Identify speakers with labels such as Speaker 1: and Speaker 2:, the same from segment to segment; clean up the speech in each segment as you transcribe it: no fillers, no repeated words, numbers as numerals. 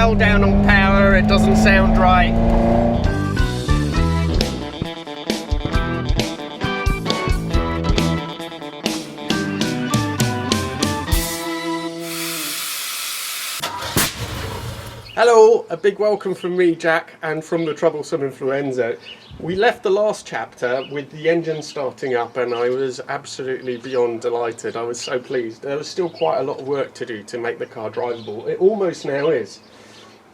Speaker 1: well down on power, it doesn't sound right. Hello, a big welcome from me, Jack, and from the troublesome InfluEnzo. We left the last chapter with the engine starting up and I was absolutely beyond delighted. I was so pleased. There was still quite a lot of work to do to make the car drivable. It almost now is.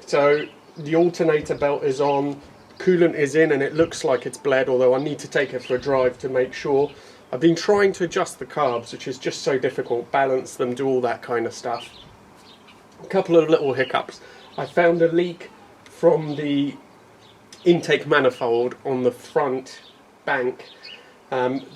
Speaker 1: So the alternator belt is on, coolant is in, and it looks like it's bled, although I need to take it for a drive to make sure. I've been trying to adjust the carbs, which is just so difficult, balance them, do all that kind of stuff. A couple of little hiccups. I found a leak from the intake manifold on the front bank.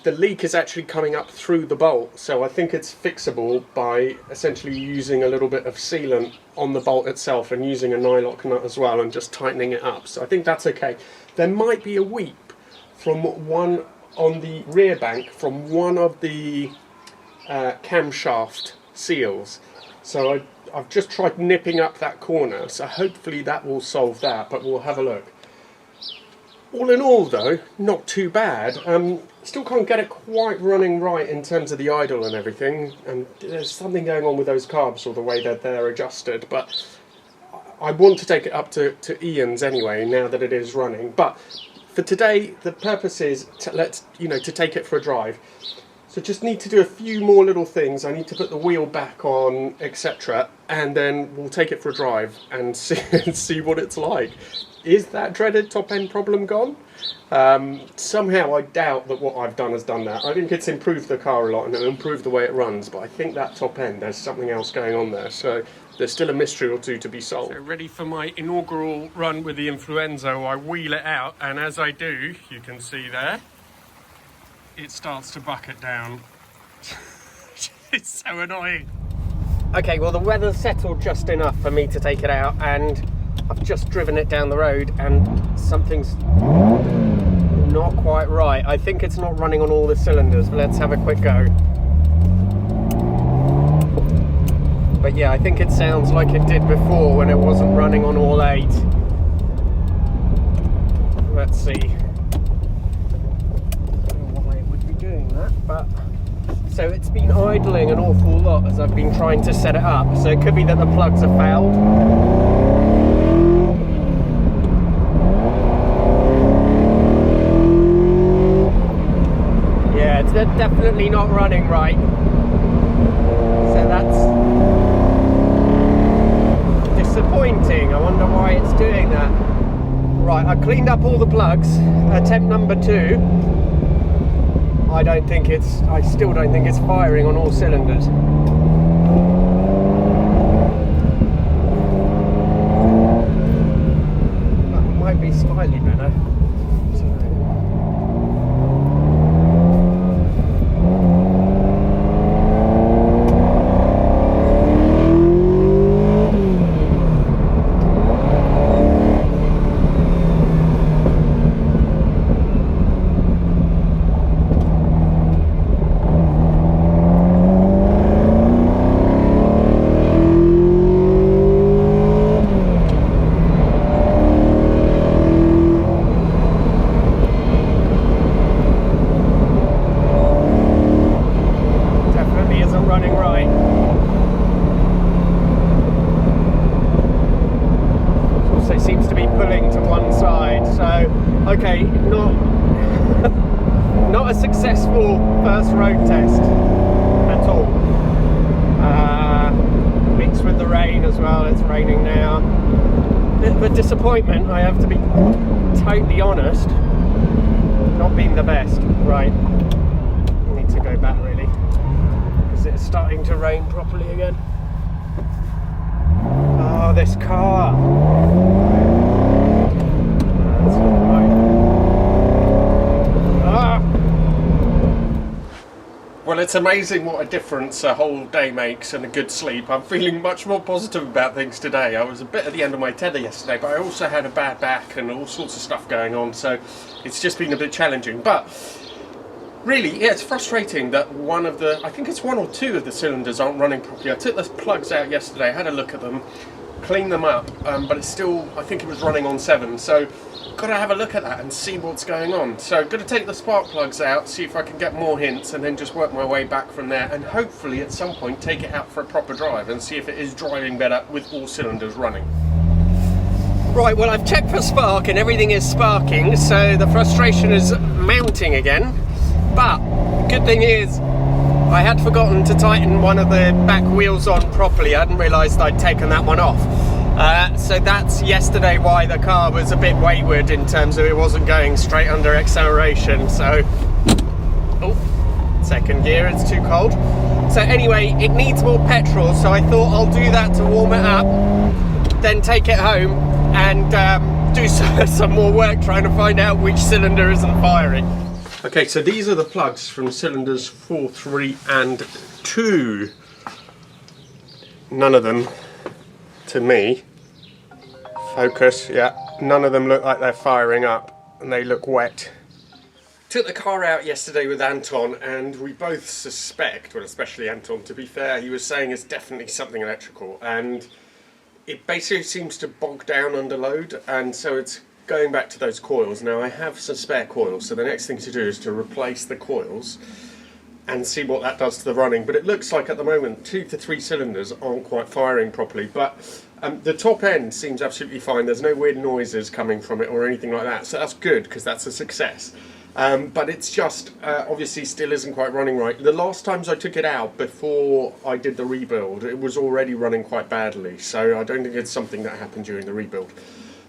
Speaker 1: The leak is actually coming up through the bolt, so I think it's fixable by essentially using a little bit of sealant on the bolt itself and using a nylock nut as well and just tightening it up. So I think that's okay. There might be a weep from one on the rear bank from one of the camshaft seals. So I've just tried nipping up that corner, so hopefully that will solve that, but we'll have a look. All in all though, not too bad. Still can't get it quite running right in terms of the idle and everything, and there's something going on with those carbs or the way that they're adjusted, but I want to take it up to Ian's anyway, now that it is running. But for today, the purpose is to take it for a drive. So just need to do a few more little things. I need to put the wheel back on, etc. And then we'll take it for a drive and see what it's like. Is that dreaded top end problem gone? Somehow I doubt that what I've done has done that. I think it's improved the car a lot and it'll improve the way it runs, but I think that top end, there's something else going on there. So there's still a mystery or two to be solved. So ready for my inaugural run with the InfluEnzo, I wheel it out, and as I do, you can see there, it starts to bucket down. It's so annoying. Okay, well the weather's settled just enough for me to take it out, and I've just driven it down the road and something's not quite right. I think it's not running on all the cylinders, but let's have a quick go. But yeah, I think it sounds like it did before when it wasn't running on all 8. Let's see. But so it's been idling an awful lot as I've been trying to set it up, so it could be that the plugs have failed. Yeah, it's definitely not running right, so that's disappointing. I wonder why it's doing that. Right, I cleaned up all the plugs. Attempt number 2. I still don't think it's firing on all cylinders. That might be slightly better. Okay, not a successful first road test at all. Mixed with the rain as well, it's raining now. Bit of a disappointment, I have to be totally honest. Not been the best. Right, I need to go back really, because it's starting to rain properly again. Oh, this car. That's not right. Well, it's amazing what a difference a whole day makes and a good sleep. I'm feeling much more positive about things today. I was a bit at the end of my tether yesterday, but I also had a bad back and all sorts of stuff going on, so it's just been a bit challenging. But really, yeah, it's frustrating that I think it's 1 or 2 of the cylinders aren't running properly. I took the plugs out yesterday, had a look at them. cleaned them up, but it's still, I think it was running on 7, so got to have a look at that and see what's going on. So going to take the spark plugs out, see if I can get more hints, and then just work my way back from there, and hopefully at some point take it out for a proper drive and see if it is driving better with all cylinders running. Right, well, I've checked for spark and everything is sparking, so the frustration is mounting again. But good thing is I had forgotten to tighten one of the back wheels on properly. I hadn't realised I'd taken that one off. So that's yesterday why the car was a bit wayward in terms of it wasn't going straight under acceleration. So, oh, second gear, it's too cold. So anyway, it needs more petrol, so I thought I'll do that to warm it up, then take it home and do some more work trying to find out which cylinder isn't firing. Okay, so these are the plugs from cylinders 4, 3 and 2. None of them, to me, focus, yeah, none of them look like they're firing up and they look wet. Took the car out yesterday with Anton and we both suspect, well especially Anton to be fair, he was saying it's definitely something electrical, and it basically seems to bog down under load, and so it's going back to those coils. Now I have some spare coils, so the next thing to do is to replace the coils and see what that does to the running. But it looks like at the moment 2 to 3 cylinders aren't quite firing properly, but the top end seems absolutely fine. There's no weird noises coming from it or anything like that, so that's good because that's a success. But it's just obviously still isn't quite running right. The last times I took it out before I did the rebuild, it was already running quite badly, so I don't think it's something that happened during the rebuild.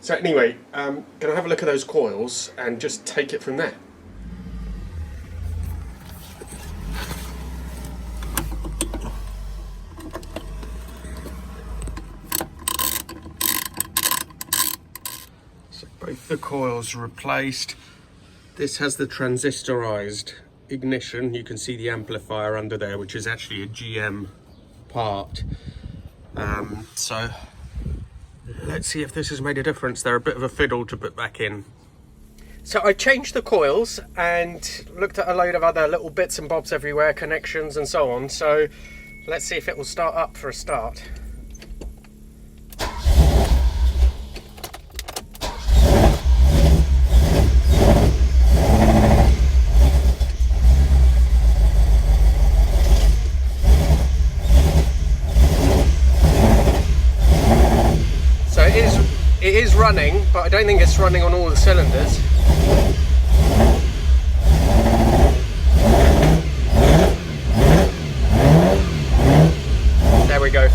Speaker 1: So anyway, gonna have a look at those coils and just take it from there. So both the coils are replaced. This has the transistorized ignition. You can see the amplifier under there, which is actually a GM part. So let's see if this has made a difference. They're a bit of a fiddle to put back in. So I changed the coils and looked at a load of other little bits and bobs everywhere, connections and so on. So let's see if it will start up for a start. It is running, but I don't think it's running on all the cylinders. There we go.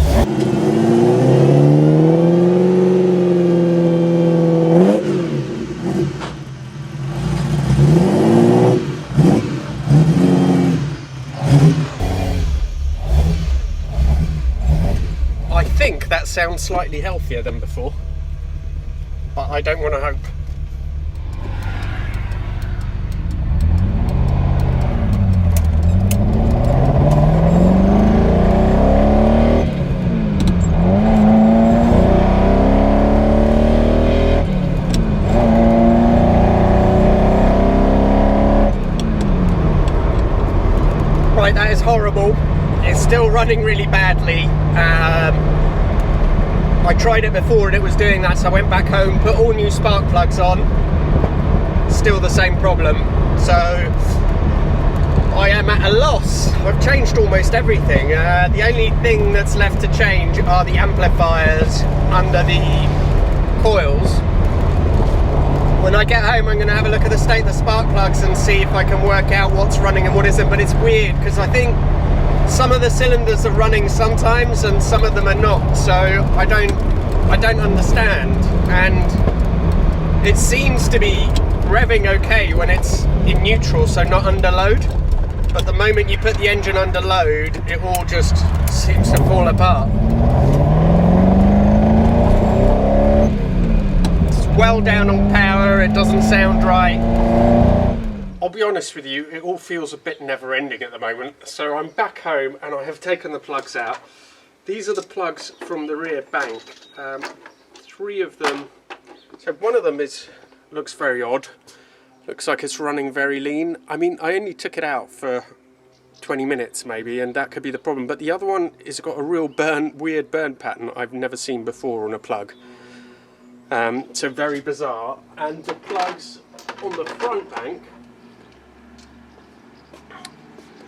Speaker 1: I think that sounds slightly healthier than before, but I don't want to hope. Right, that is horrible. It's still running really badly. I tried it before and it was doing that, so I went back home, put all new spark plugs on, still the same problem. So I am at a loss. I've changed almost everything. The only thing that's left to change are the amplifiers under the coils. When I get home I'm going to have a look at the state of the spark plugs and see if I can work out what's running and what isn't. But it's weird because I think some of the cylinders are running sometimes and some of them are not, so I don't understand. And it seems to be revving okay when it's in neutral, so not under load, but the moment you put the engine under load it all just seems to fall apart. It's well down on power, it doesn't sound right. I'll be honest with you, it all feels a bit never-ending at the moment. So I'm back home and I have taken the plugs out. These are the plugs from the rear bank. 3 of them. So one of them looks very odd. Looks like it's running very lean. I mean, I only took it out for 20 minutes maybe, and that could be the problem. But the other one is got a real weird burn pattern I've never seen before on a plug. So very bizarre. And the plugs on the front bank,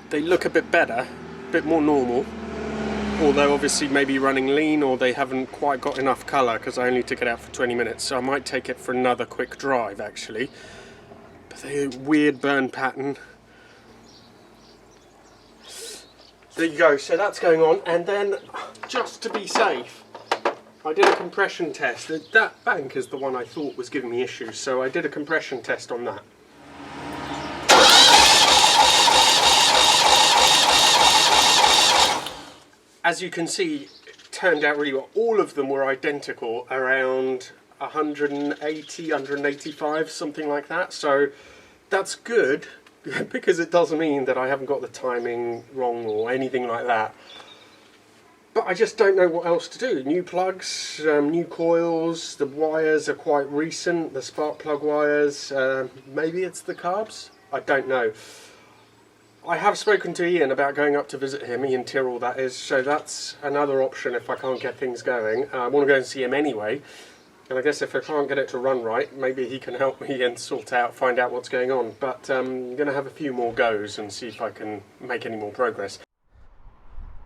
Speaker 1: they look a bit better, a bit more normal. Although obviously maybe running lean, or they haven't quite got enough colour, because I only took it out for 20 minutes. So I might take it for another quick drive actually. But they weird burn pattern. There you go, so that's going on. And then, just to be safe, I did a compression test. That bank is the one I thought was giving me issues, so I did a compression test on that. As you can see, it turned out really well. All of them were identical, around 180, 185, something like that. So that's good, because it doesn't mean that I haven't got the timing wrong or anything like that. But I just don't know what else to do. New plugs, new coils, the wires are quite recent, the spark plug wires, maybe it's the carbs, I don't know. I have spoken to Ian about going up to visit him, Ian Tyrrell that is, so that's another option if I can't get things going. I want to go and see him anyway, and I guess if I can't get it to run right, maybe he can help me and find out what's going on. But I'm going to have a few more goes and see if I can make any more progress.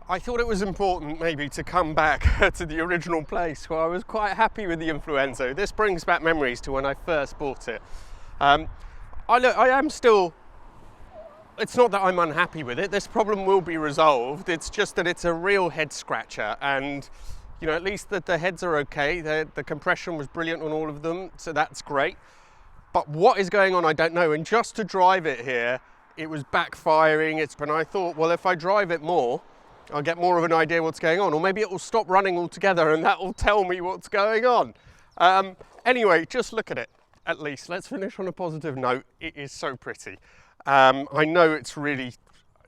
Speaker 1: I thought it was important maybe to come back to the original place where I was quite happy with the InfluEnzo. This brings back memories to when I first bought it. I am still, it's not that I'm unhappy with it, this problem will be resolved, it's just that it's a real head scratcher, and you know, at least that the heads are okay, the compression was brilliant on all of them, so that's great. But what is going on I don't know, and just to drive it here, it was backfiring, and I thought, well, if I drive it more, I'll get more of an idea what's going on, or maybe it will stop running altogether and that will tell me what's going on. Anyway, just look at it, at least. Let's finish on a positive note. It is so pretty. I know it's really,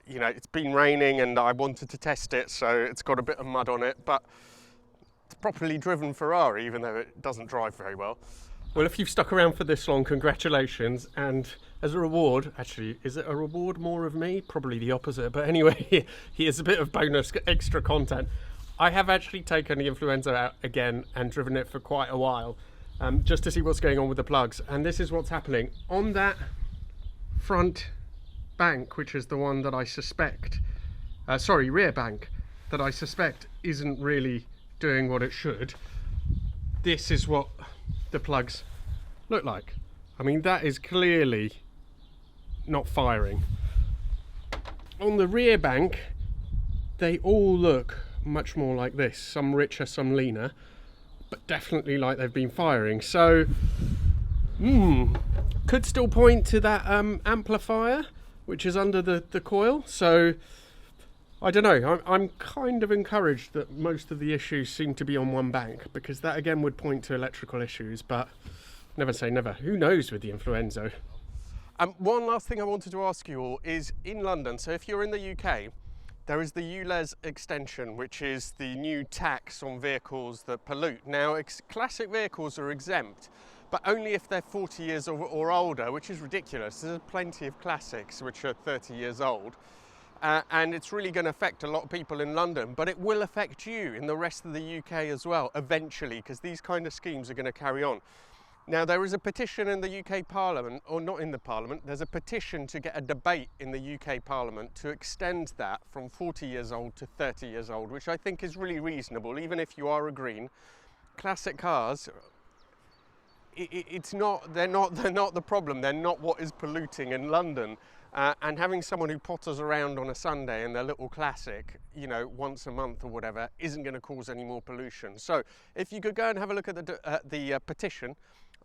Speaker 1: you know, it's been raining and I wanted to test it, so it's got a bit of mud on it, but it's a properly driven Ferrari, even though it doesn't drive very well. Well, if you've stuck around for this long, congratulations, and as a reward, actually, is it a reward more of me? Probably the opposite, but anyway, here's a bit of bonus extra content. I have actually taken the InfluEnzo out again and driven it for quite a while, just to see what's going on with the plugs, and this is what's happening. On that front bank, which is the one that I suspect, rear bank, that I suspect isn't really doing what it should, this is what the plugs look like. I mean, that is clearly not firing. On the rear bank, they all look much more like this, some richer, some leaner, but definitely like they've been firing. So could still point to that amplifier which is under the coil. So I don't know, I'm kind of encouraged that most of the issues seem to be on one bank, because that again would point to electrical issues, but never say never. Who knows with the InfluEnzo? One last thing I wanted to ask you all is, in London, so if you're in the UK, there is the ULEZ extension, which is the new tax on vehicles that pollute. Now, classic vehicles are exempt, but only if they're 40 years or older, which is ridiculous. There's plenty of classics which are 30 years old. And it's really going to affect a lot of people in London, but it will affect you in the rest of the UK as well, eventually, because these kind of schemes are going to carry on. Now, there is a petition in the UK Parliament, or not in the Parliament, there's a petition to get a debate in the UK Parliament to extend that from 40 years old to 30 years old, which I think is really reasonable, even if you are a green. Classic cars, they're not the problem, they're not what is polluting in London. And having someone who potters around on a Sunday in their little classic, you know, once a month or whatever, isn't going to cause any more pollution. So if you could go and have a look at the petition,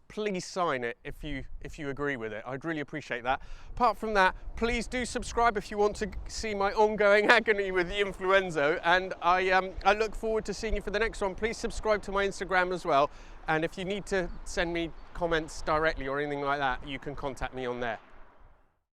Speaker 1: please sign it if you agree with it. I'd really appreciate that. Apart from that, please do subscribe if you want to see my ongoing agony with the InfluEnzo, and I look forward to seeing you for the next one. Please subscribe to my Instagram as well, and if you need to send me comments directly or anything like that, you can contact me on there.